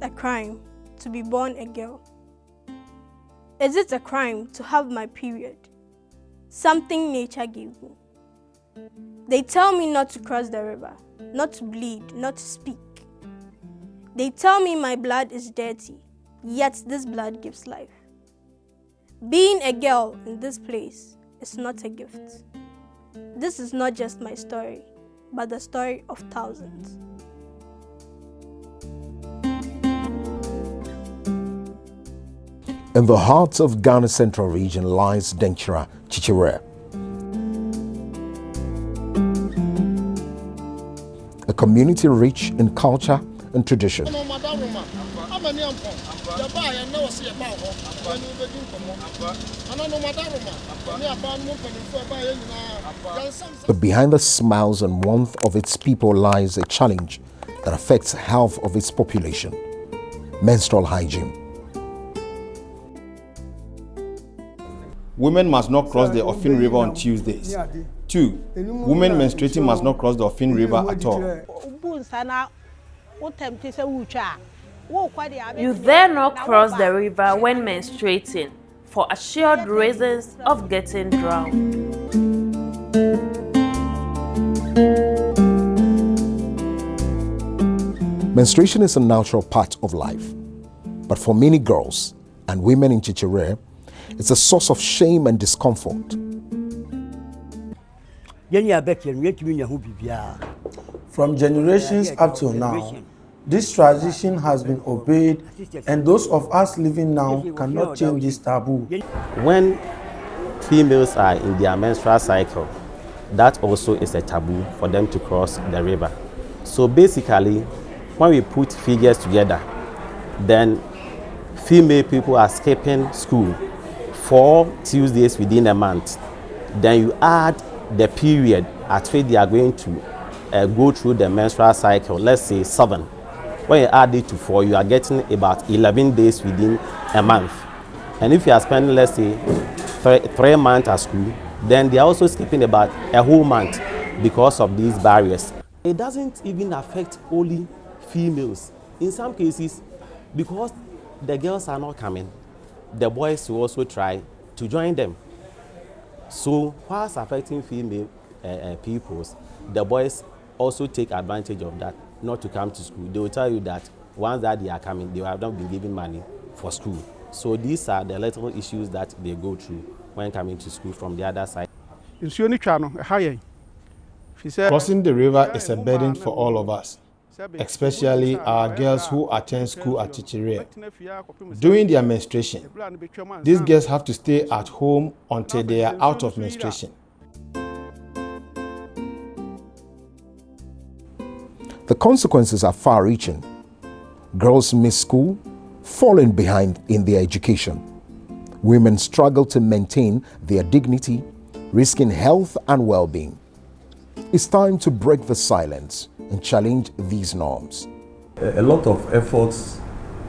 a crime to be born a girl? Is it a crime to have my period? Something nature gave me. They tell me not to cross the river, not to bleed, not to speak. They tell me my blood is dirty, yet this blood gives life. Being a girl in this place is not a gift. This is not just my story, but the story of thousands. In the heart of Ghana's central region lies Kyekyewere, a community rich in culture and tradition. But behind the smiles and warmth of its people lies a challenge that affects health of its population: menstrual hygiene. Women must not cross the Offin River on Tuesdays. 2. Women menstruating must not cross the Offin River at all. You dare not cross the river when menstruating for assured reasons of getting drowned. Menstruation is a natural part of life, but for many girls and women in Kyekyewere, it's a source of shame and discomfort. From generations up till now, this tradition has been obeyed, and those of us living now cannot change this taboo. When females are in their menstrual cycle, that also is a taboo for them to cross the river. So basically, when we put figures together, then female people are skipping school 4 Tuesdays within a month. Then you add the period at which they are going to go through the menstrual cycle, let's say 7. When you add it to 4, you are getting about 11 days within a month. And if you are spending, let's say, 3 months at school, then they are also skipping about a whole month because of these barriers. It doesn't even affect only females. In some cases, because the girls are not coming, the boys will also try to join them. So whilst affecting female peoples, the boys also take advantage of that, not to come to school. They will tell you that once that they are coming, they have not been given money for school. So these are the little issues that they go through when coming to school from the other side. Crossing the river is a burden for all of us, especially our girls who attend school at Kyekyewere. During their menstruation, these girls have to stay at home until they are out of menstruation. The consequences are far-reaching. Girls miss school, falling behind in their education. Women struggle to maintain their dignity, risking health and well-being. It's time to break the silence and challenge these norms. A lot of efforts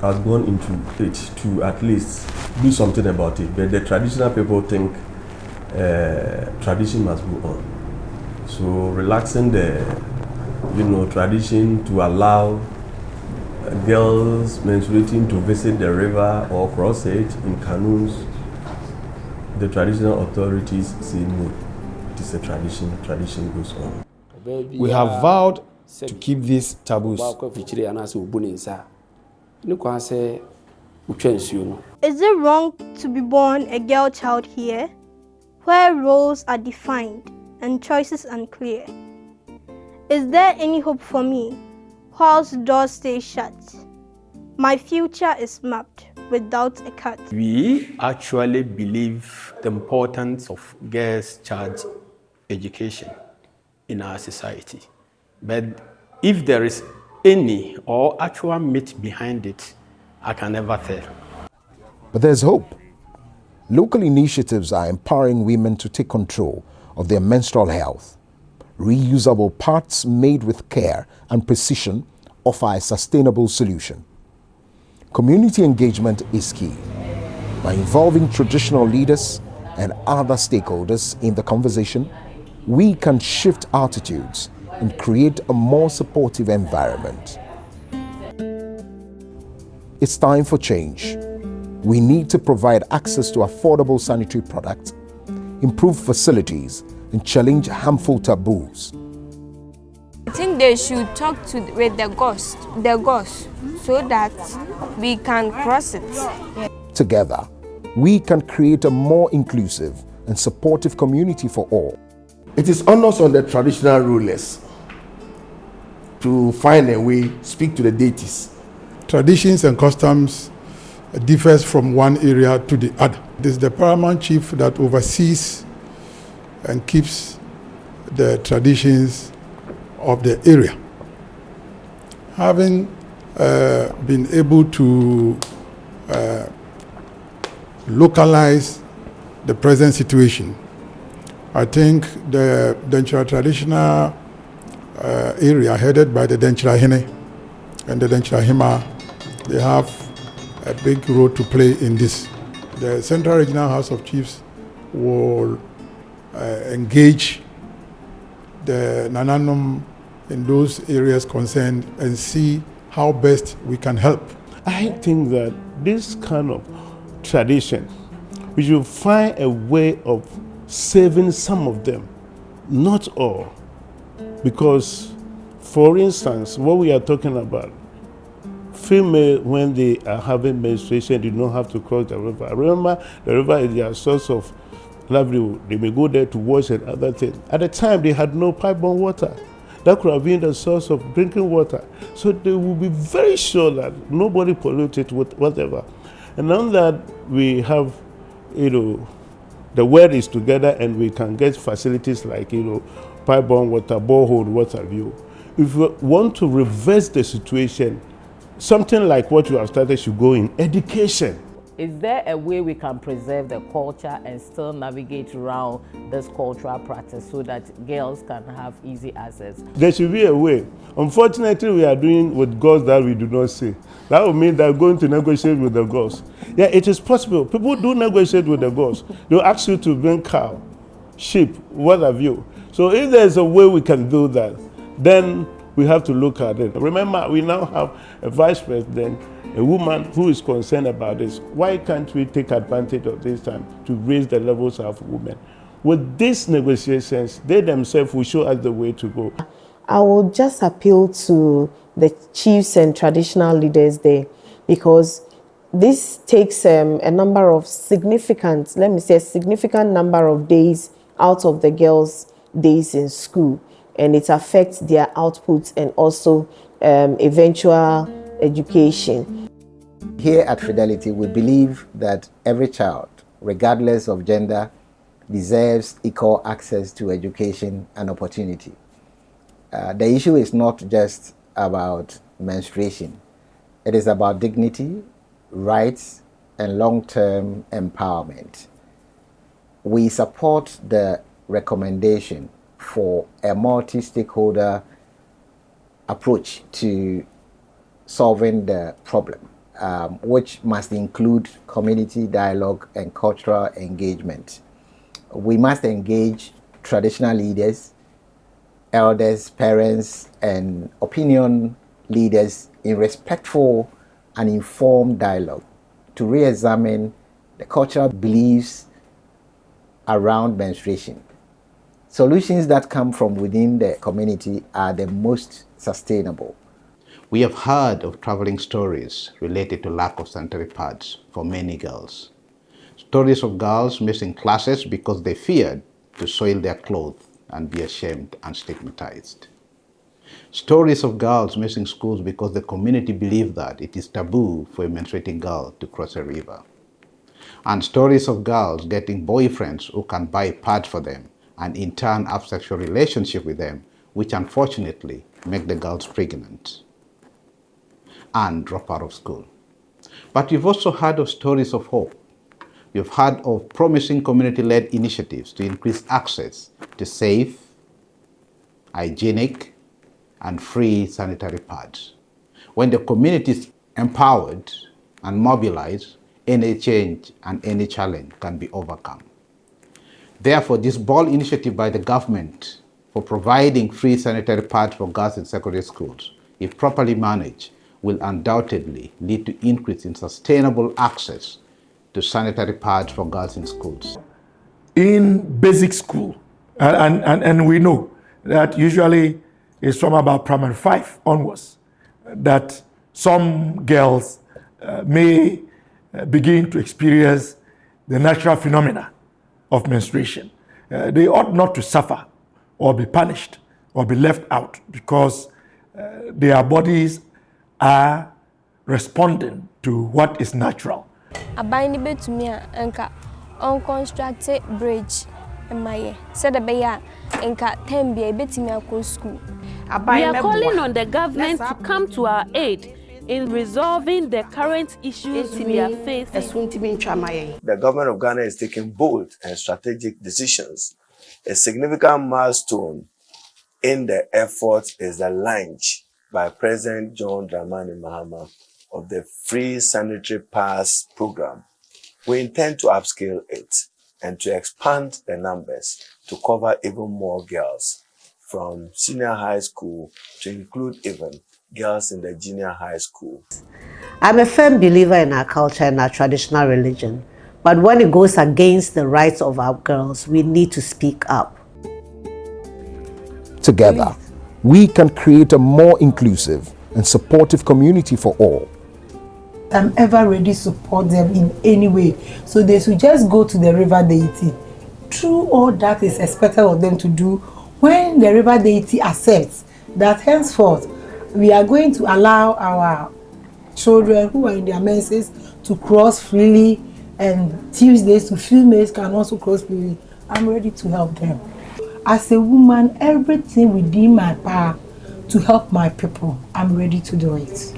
has gone into it to at least do something about it, but the traditional people think tradition must go on. So relaxing the tradition to allow girls menstruating to visit the river or cross it in canoes, the traditional authorities say no, it is a tradition, tradition goes on. We have vowed to keep these taboos. Is it wrong to be born a girl child here, where roles are defined and choices unclear? Is there any hope for me whilst doors stay shut? My future is mapped without a cut. We actually believe the importance of girls' child education in our society. But if there is any or actual myth behind it, I can never tell. But there's hope. Local initiatives are empowering women to take control of their menstrual health. Reusable parts made with care and precision offer a sustainable solution. Community engagement is key. By involving traditional leaders and other stakeholders in the conversation, we can shift attitudes and create a more supportive environment. It's time for change. We need to provide access to affordable sanitary products, improve facilities, and challenge harmful taboos. I think they should talk with the ghost, so that we can cross it. Together, we can create a more inclusive and supportive community for all. It is onus on the traditional rulers to find a way, speak to the deities. Traditions and customs differs from one area to the other. It is the paramount chief that oversees and keeps the traditions of the area. Having been able to localize the present situation, I think the Denkyira traditional area headed by the Denkyira Hene and the Denkyira Hema, they have a big role to play in this. The Central Regional House of Chiefs will engage the Nananum in those areas concerned and see how best we can help. I think that this kind of tradition, we should find a way of saving some of them, not all. Because, for instance, what we are talking about, female, when they are having menstruation, they don't have to cross the river. Remember, the river is their source of livelihood. They may go there to wash and other things. At the time, they had no pipe-borne water. That could have been the source of drinking water. So they will be very sure that nobody polluted with whatever. And now that we have, the world is together and we can get facilities like, pipe-borne water, borehole, what have you. If we want to reverse the situation, something like what you have started should go in education. Is there a way we can preserve the culture and still navigate around this cultural practice so that girls can have easy access? There should be a way. Unfortunately, we are doing with gods that we do not see. That would mean they're going to negotiate with the gods. Yeah, it is possible. People do negotiate with the gods. They'll ask you to bring cow, sheep, what have you. So if there's a way we can do that, then we have to look at it. Remember, we now have a vice president, a woman who is concerned about this. Why can't we take advantage of this time to raise the levels of women? With these negotiations, they themselves will show us the way to go. I will just appeal to the chiefs and traditional leaders there, because this takes a number of significant number of days out of the girls' days in school, and it affects their output and also eventual education. Here at Fidelity, we believe that every child, regardless of gender, deserves equal access to education and opportunity. The issue is not just about menstruation. It is about dignity, rights, and long-term empowerment. We support the recommendation for a multi-stakeholder approach to solving the problem, which must include community dialogue and cultural engagement. We must engage traditional leaders, elders, parents, and opinion leaders in respectful and informed dialogue to re-examine the cultural beliefs around menstruation. Solutions that come from within the community are the most sustainable. We have heard of traveling stories related to lack of sanitary pads for many girls. Stories of girls missing classes because they feared to soil their clothes and be ashamed and stigmatized. Stories of girls missing schools because the community believed that it is taboo for a menstruating girl to cross a river. And stories of girls getting boyfriends who can buy pads for them and in turn have sexual relationship with them, which unfortunately make the girls pregnant and drop out of school. But you've also heard of stories of hope. You've heard of promising community-led initiatives to increase access to safe, hygienic, and free sanitary pads. When the community is empowered and mobilized, any change and any challenge can be overcome. Therefore, this bold initiative by the government for providing free sanitary pads for girls in secondary schools, if properly managed, will undoubtedly lead to increase in sustainable access to sanitary pads for girls in schools. In basic school, and we know that usually it's from about primary 5 onwards that some girls may begin to experience the natural phenomena of menstruation. They ought not to suffer or be punished or be left out because their bodies are responding to what is natural. Abani betumi a enka on construct bridge emaye said beya enka tembia betumi akọ school. We are calling on the government to come to our aid in resolving the current issues we are facing. The government of Ghana is taking bold and strategic decisions. A significant milestone in the effort is the launch by President John Dramani Mahama of the Free Sanitary Pass program. We intend to upscale it and to expand the numbers to cover even more girls from senior high school to include even girls in the junior high school. I'm a firm believer in our culture and our traditional religion, but when it goes against the rights of our girls, we need to speak up. Together, we can create a more inclusive and supportive community for all. I'm ever ready to support them in any way. So they should just go to the river deity. Through all that is expected of them to do, when the river deity accepts that henceforth we are going to allow our children who are in their menses to cross freely, and Tuesdays to females can also cross freely, I'm ready to help them. As a woman, everything within my power to help my people, I'm ready to do it.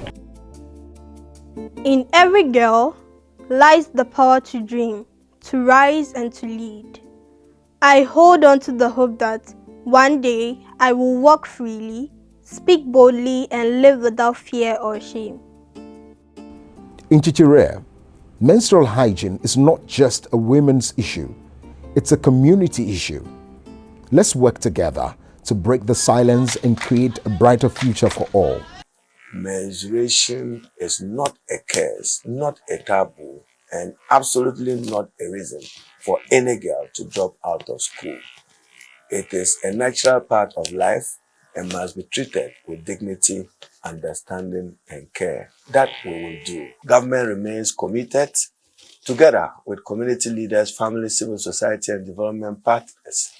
In every girl lies the power to dream, to rise and to lead. I hold on to the hope that one day I will walk freely, speak boldly, and live without fear or shame. In Kyekyewere, menstrual hygiene is not just a women's issue, it's a community issue. Let's work together to break the silence and create a brighter future for all. Menstruation is not a curse, not a taboo, and absolutely not a reason for any girl to drop out of school. It is a natural part of life and must be treated with dignity, understanding, and care. That we will do. Government remains committed, together with community leaders, family, civil society, and development partners.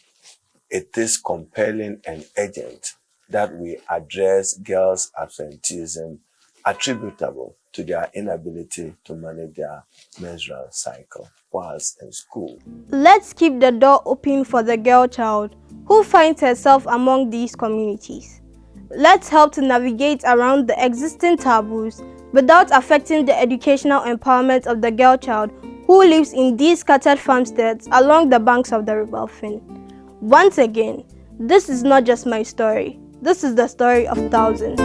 It is compelling and urgent that we address girls' absenteeism attributable to their inability to manage their menstrual cycle whilst in school. Let's keep the door open for the girl child who finds herself among these communities. Let's help to navigate around the existing taboos without affecting the educational empowerment of the girl child who lives in these scattered farmsteads along the banks of the River Fin. Once again, this is not just my story. This is the story of thousands.